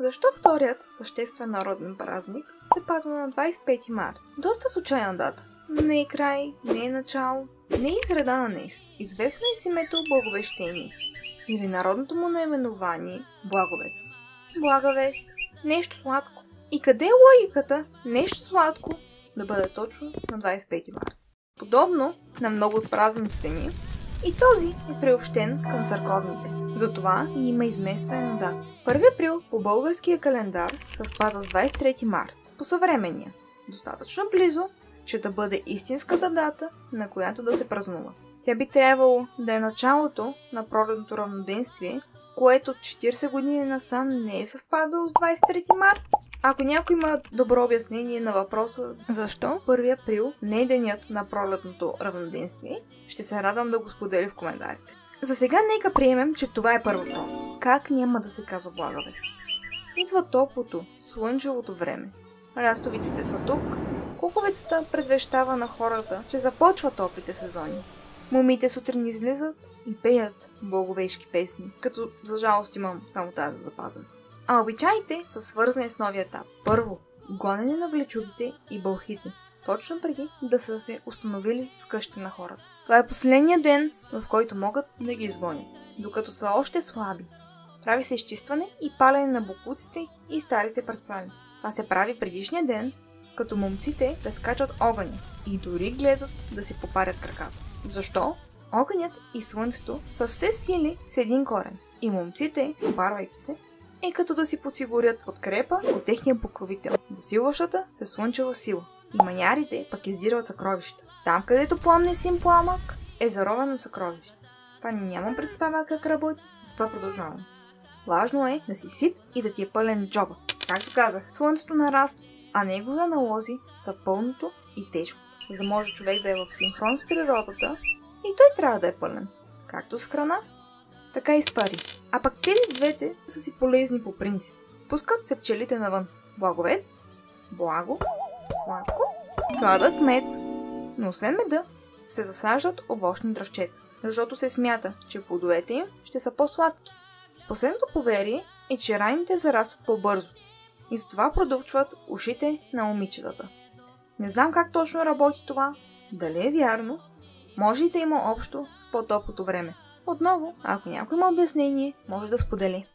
Защо вторият съществен народен празник се пада на 25 март? Доста случайна дата. Не е край, не е начало, не е изреда на нещо. Известно е с името Благовещение или народното му наименование Благовец. Блага вест, нещо сладко. И къде е логиката нещо сладко да бъде точно на 25 март? Подобно на много от празниците ни, и този е приобщен към църковните. Затова и има изместване на дата. 1 април по българския календар съвпада с 23 март, по съвременния. Достатъчно близо, че да бъде истинската дата, на която да се празнува. Тя би трябвало да е началото на пролетното равноденствие, което 40 години насам не е съвпадало с 23 март. Ако някой има добро обяснение на въпроса защо 1 април не е денят на пролетното равноденствие, ще се радвам да го сподели в коментарите. За сега нека приемем, че това е първото. Как няма да се казва Благовест? Идва топлото, слънчевото време. Растовиците са тук. Куковицата предвещава на хората, че започва топлите сезони. Момите сутрин излизат и пеят благовешки песни, като за жалост имам само тази да запазен. А обичаите са свързани с новия етап. Първо, гонене на влечугите и бълхите, точно преди да са се установили в къщите на хората. Това е последният ден, в който могат да ги изгонят, докато са още слаби. Прави се изчистване и палене на боклуците и старите парцали. Това се прави предишния ден, като момците прескачат огъня и дори гледат да си попарят краката. Защо? Огънят и слънцето са все сили с един корен и момците, попарвайки се, е като да си подсигурят подкрепа от техния покровител, засилващата се слънчева сила. И манярите пък издирват съкровища. Там, където пламне син пламък, е заровено съкровище. Това нямам представа как работи, с това продължавам. Важно е да си сит и да ти е пълен джоба. Както казах, слънцето нараства, а негови аналози са пълното и тежко. За да може човек да е в синхрон с природата, и той трябва да е пълен. Както с храна, така и с пари. А пък тези двете са си полезни по принцип. Пускат се пчелите навън. Благовец, благо, сладко, сладък мед. Но освен меда се засаждат овощни дръвчета, защото се смята, че плодовете им ще са по-сладки. Последното поверие е, че райните зарастват по-бързо и затова продължват ушите на момичетата. Не знам как точно работи това, дали е вярно, може и да има общо с по-топлото време. Отново, ако някой има обяснение, може да сподели.